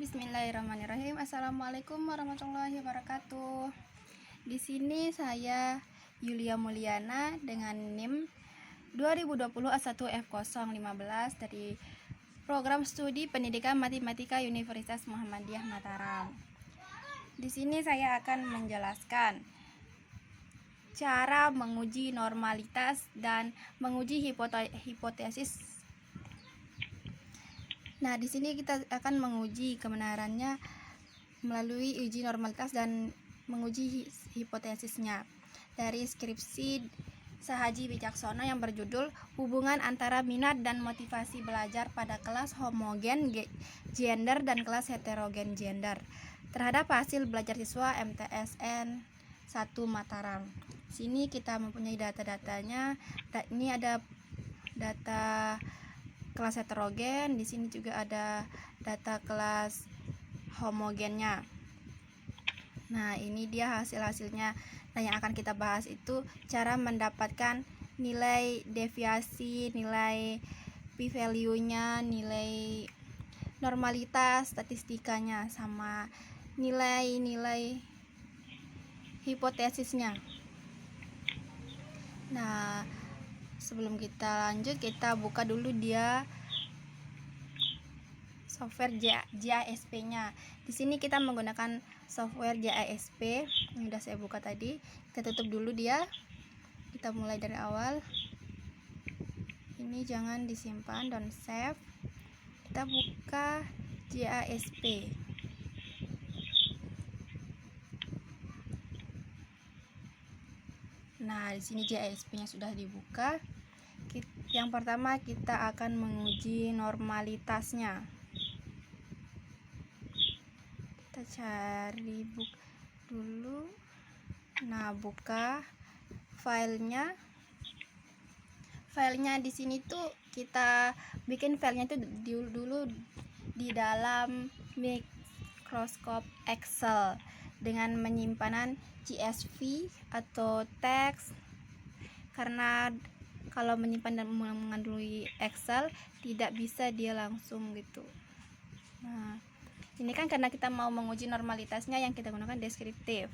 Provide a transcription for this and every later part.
Bismillahirrahmanirrahim. Assalamualaikum warahmatullahi wabarakatuh. Di sini saya Yulia Mulyana dengan NIM 2020A1F015 dari Program Studi Pendidikan Matematika Universitas Muhammadiyah Mataram. Di sini saya akan menjelaskan cara menguji normalitas dan menguji hipotesis. Nah, di sini kita akan menguji kebenarannya melalui uji normalitas dan menguji hipotesisnya dari skripsi Sahaji Wicaksono yang berjudul Hubungan Antara Minat dan Motivasi Belajar pada Kelas Homogen Gender dan Kelas Heterogen Gender terhadap hasil belajar siswa MTSN 1 Mataram. Sini kita mempunyai data-datanya. Ini ada data kelas heterogen, di sini juga ada data kelas homogennya. Nah, ini dia hasil-hasilnya. Nah, yang akan kita bahas itu cara mendapatkan nilai deviasi, nilai p-value-nya, nilai normalitas statistikanya, sama nilai-nilai hipotesisnya. Nah, sebelum kita lanjut, kita buka dulu dia software JASP-nya. Di sini kita menggunakan software JASP yang sudah saya buka tadi. Kita tutup dulu dia. Kita mulai dari awal. Ini jangan disimpan, don't save. Kita buka JASP. Nah, di sini JASP-nya sudah dibuka. Yang pertama kita akan menguji normalitasnya. Kita cari dulu. Nah, buka filenya. Filenya di sini tuh kita bikin filenya itu dulu di dalam Microsoft Excel dengan penyimpanan CSV atau teks, karena kalau menyimpan dan mengandungi Excel tidak bisa dia langsung gitu. Nah, ini kan karena kita mau menguji normalitasnya, yang kita gunakan deskriptif.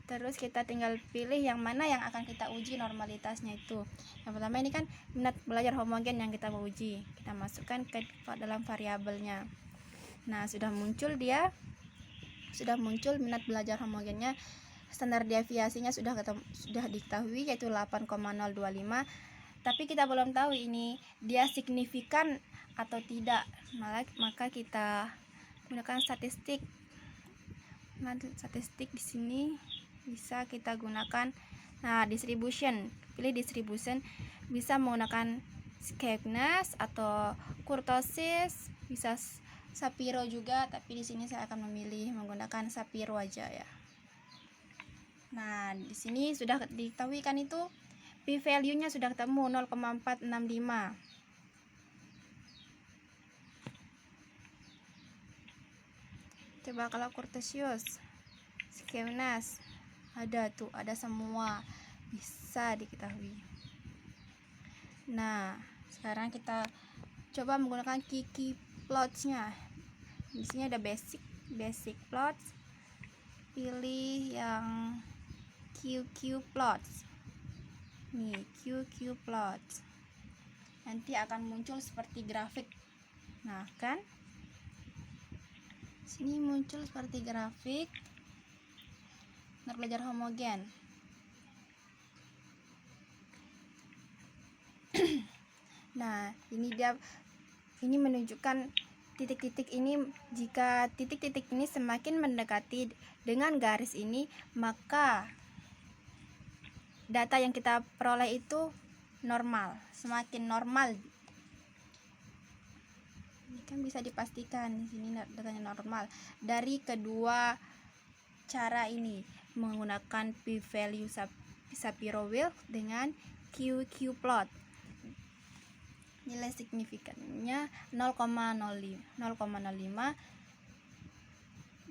Terus kita tinggal pilih yang mana yang akan kita uji normalitasnya itu. Yang pertama ini kan minat belajar homogen yang kita mau uji. Kita masukkan ke dalam variabelnya. Nah, sudah muncul minat belajar homogennya. Standar deviasinya sudah diketahui, yaitu 8,025. Tapi kita belum tahu ini dia signifikan atau tidak. Maka kita gunakan statistik. Nah, statistik di sini bisa kita gunakan. Nah, distribution. Pilih distribution. Bisa menggunakan Skegness atau kurtosis, bisa Shapiro juga, tapi di sini saya akan memilih menggunakan Shapiro aja ya. Nah, di sini sudah diketahui kan itu p-value-nya sudah ketemu 0,465. Coba kalau Kurtesius, Skegness, ada semua, bisa diketahui. Nah, sekarang kita coba menggunakan Kiki plots-nya. Di sini ada basic plots. Pilih yang QQ plots. Nih, QQ plots. Nanti akan muncul seperti grafik. Nah, kan? Sini muncul seperti grafik. Minat belajar homogen. Nah, ini menunjukkan titik-titik ini. Jika titik-titik ini semakin mendekati dengan garis ini, maka data yang kita peroleh itu normal, semakin normal. Ini kan bisa dipastikan di sini datanya normal dari kedua cara ini, menggunakan p-value Shapiro-Wilk dengan QQ plot. Nilai signifikannya 0,05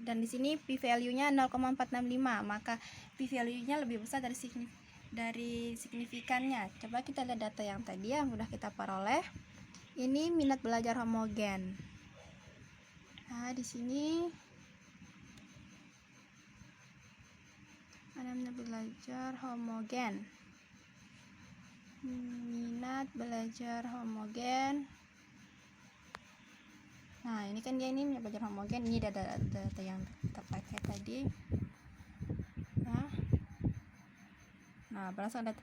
dan di sini p-value-nya 0,465, maka p-value-nya lebih besar dari signifikannya. Coba kita lihat data yang tadi yang sudah kita peroleh. Ini minat belajar homogen. Nah, di sini ada minat belajar homogen. Minat belajar homogen. Nah, ini kan dia ini minat belajar homogen. Ini data yang kita pakai tadi. Nah, berasal data.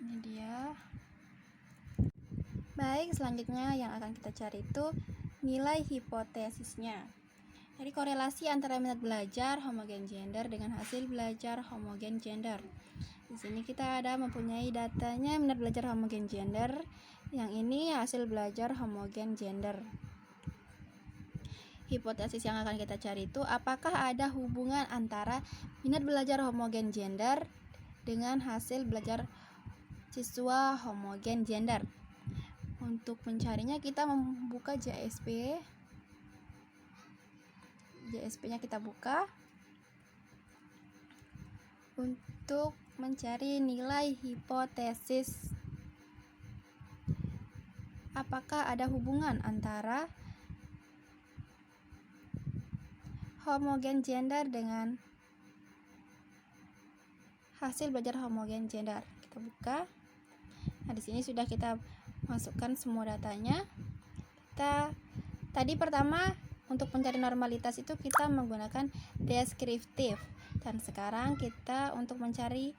Ini dia. Baik, selanjutnya yang akan kita cari itu nilai hipotesisnya. Jadi korelasi antara minat belajar homogen gender dengan hasil belajar homogen gender. Di sini kita ada mempunyai datanya minat belajar homogen gender. Yang ini hasil belajar homogen gender. Hipotesis yang akan kita cari itu apakah ada hubungan antara minat belajar homogen gender dengan hasil belajar siswa homogen gender. Untuk mencarinya kita membuka JSP. JSP-nya kita buka untuk mencari nilai hipotesis. Apakah ada hubungan antara homogen gender dengan hasil belajar homogen gender? Kita buka. Nah, di sini sudah kita masukkan semua datanya. Tadi pertama untuk mencari normalitas itu kita menggunakan deskriptif, dan sekarang kita untuk mencari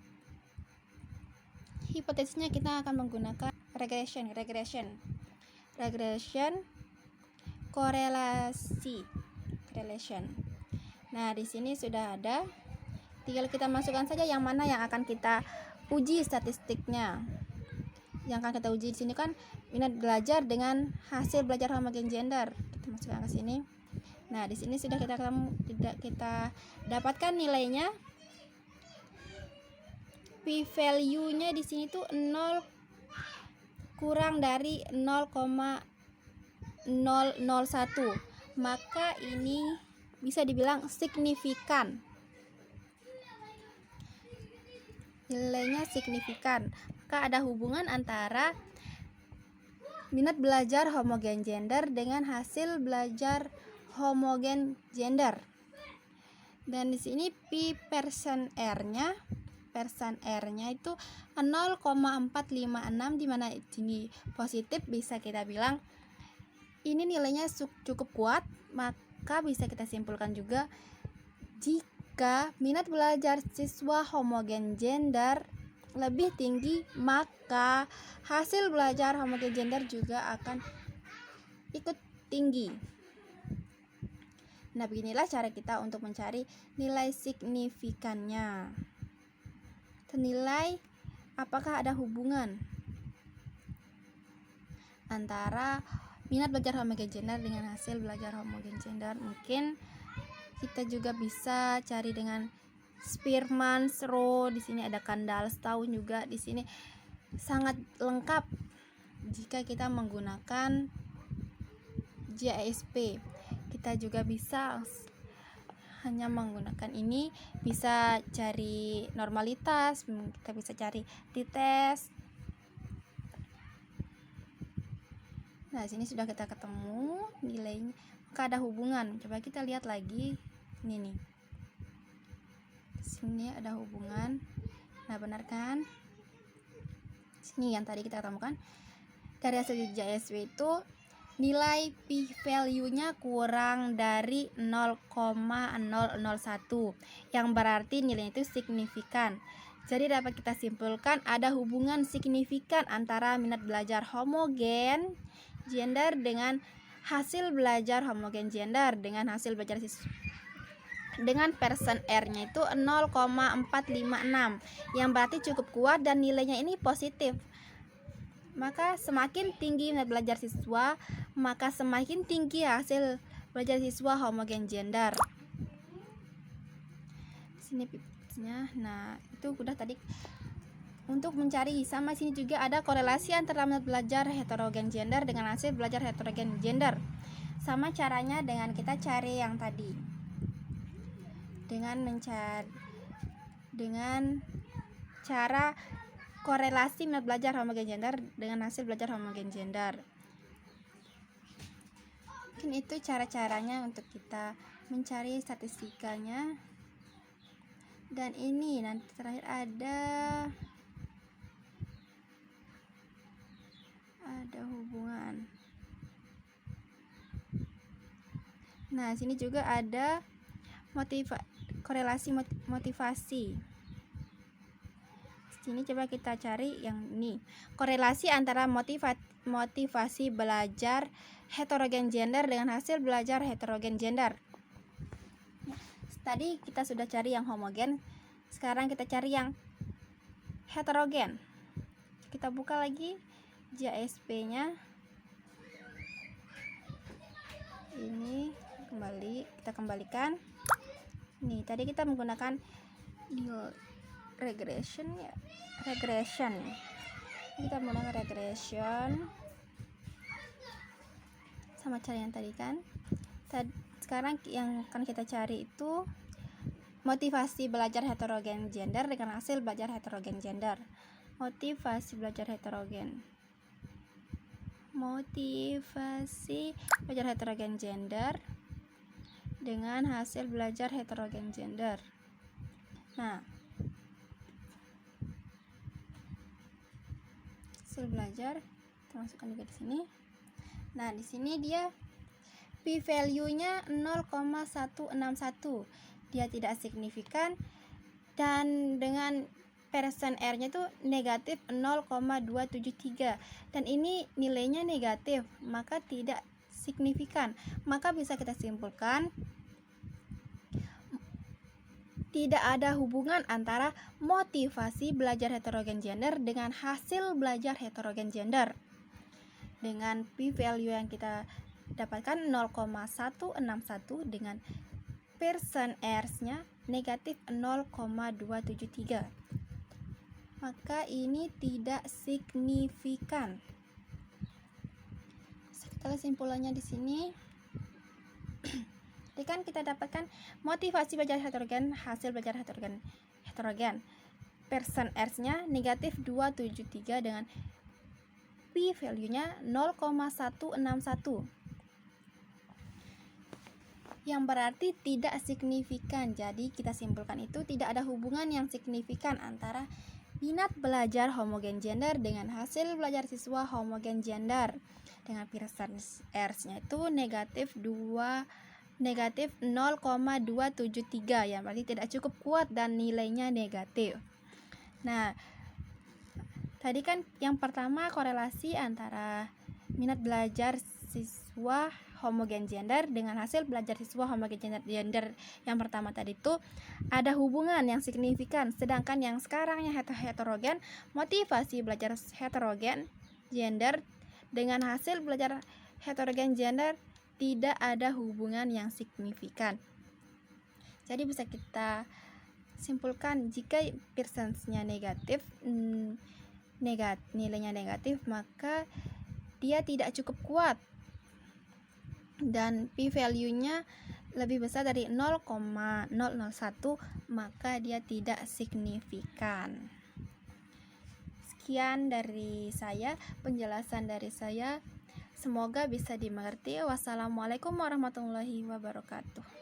hipotesisnya kita akan menggunakan regression korelasi. Nah, di sini sudah ada, tinggal kita masukkan saja yang mana yang akan kita uji statistiknya. Yang akan kita uji di sini kan minat belajar dengan hasil belajar homogen gender. Kita masukkan ke sini. Nah, di sini sudah kita dapatkan nilainya. P-value-nya di sini tuh 0 kurang dari 0,001. Maka ini bisa dibilang signifikan. Nilainya signifikan. Maka ada hubungan antara minat belajar homogen gender dengan hasil belajar homogen gender. Dan di sini P%R-nya itu 0,456, di mana ini positif, bisa kita bilang ini nilainya cukup kuat. Maka bisa kita simpulkan juga jika minat belajar siswa homogen gender lebih tinggi, maka hasil belajar homogen gender juga akan ikut tinggi. Nah, beginilah cara kita untuk mencari nilai signifikannya. Nilai apakah ada hubungan antara minat belajar homogen gender dengan hasil belajar homogen gender. Mungkin kita juga bisa cari dengan Spearman's Rho. Di sini ada Kandalstown juga. Di sini sangat lengkap jika kita menggunakan JSP. Kita juga bisa hanya menggunakan ini, bisa cari normalitas, kita bisa cari t-test. Nah, sini sudah kita ketemu nilainya, maka ada hubungan. Coba kita lihat lagi. Ini nih. Sini ada hubungan. Nah, benar kan? Sini yang tadi kita temukan dari hasil JSP itu nilai p-value-nya kurang dari 0,001, yang berarti nilai itu signifikan. Jadi dapat kita simpulkan ada hubungan signifikan antara minat belajar homogen gender dengan hasil belajar homogen gender dengan hasil belajar siswa dengan persen R-nya itu 0,456, yang berarti cukup kuat dan nilainya ini positif. Maka semakin tinggi minat belajar siswa, maka semakin tinggi hasil belajar siswa homogen gender. Sini pipetnya. Nah, itu udah tadi. Untuk mencari sama sini juga ada korelasi antara minat belajar heterogen gender dengan hasil belajar heterogen gender. Sama caranya dengan kita cari yang tadi. Dengan cara korelasi minat belajar homogen gender dengan hasil belajar homogen gender. Mungkin itu cara-caranya untuk kita mencari statistikanya. Dan ini nanti terakhir ada hubungan. Nah, sini juga ada korelasi motivasi. Sini coba kita cari yang ini. Korelasi antara motivasi belajar heterogen gender dengan hasil belajar heterogen gender. Tadi kita sudah cari yang homogen, sekarang kita cari yang heterogen. Kita buka lagi JSP-nya. Ini kita kembalikan. Nih, tadi kita menggunakan regression. Kita menggunakan regression sama cara yang tadi kan. Sekarang yang akan kita cari itu motivasi belajar heterogen gender dengan hasil belajar heterogen gender. Motivasi belajar heterogen gender dengan hasil belajar heterogen gender. Nah, hasil belajar kita masukkan juga di sini. Nah, di sini dia p-value-nya 0,161. Dia tidak signifikan, dan dengan persen R-nya itu negatif 0,273, dan ini nilainya negatif, maka tidak signifikan. Maka bisa kita simpulkan tidak ada hubungan antara motivasi belajar heterogen gender dengan hasil belajar heterogen gender. Dengan p-value yang kita dapatkan 0,161 dengan persen R-nya negatif 0,273, maka ini tidak signifikan. Kita kesimpulannya di sini. Jadi kan kita dapatkan motivasi belajar heterogen, hasil belajar heterogen. Persen R-nya negatif 273 dengan p-value-nya 0,161. Yang berarti tidak signifikan. Jadi kita simpulkan itu tidak ada hubungan yang signifikan antara minat belajar homogen gender dengan hasil belajar siswa homogen gender. Dengan persen R-nya itu negatif 0,273, yang berarti tidak cukup kuat dan nilainya negatif. Nah, tadi kan yang pertama korelasi antara minat belajar siswa homogen gender dengan hasil belajar siswa homogen gender. Yang pertama tadi itu ada hubungan yang signifikan, sedangkan yang sekarang yang heterogen, motivasi belajar heterogen gender dengan hasil belajar heterogen gender tidak ada hubungan yang signifikan. Jadi bisa kita simpulkan jika persensnya negatif, nilainya negatif, maka dia tidak cukup kuat dan p-value-nya lebih besar dari 0,001, maka dia tidak signifikan. Sekian dari saya, penjelasan dari saya. Semoga bisa dimengerti. Wassalamualaikum warahmatullahi wabarakatuh.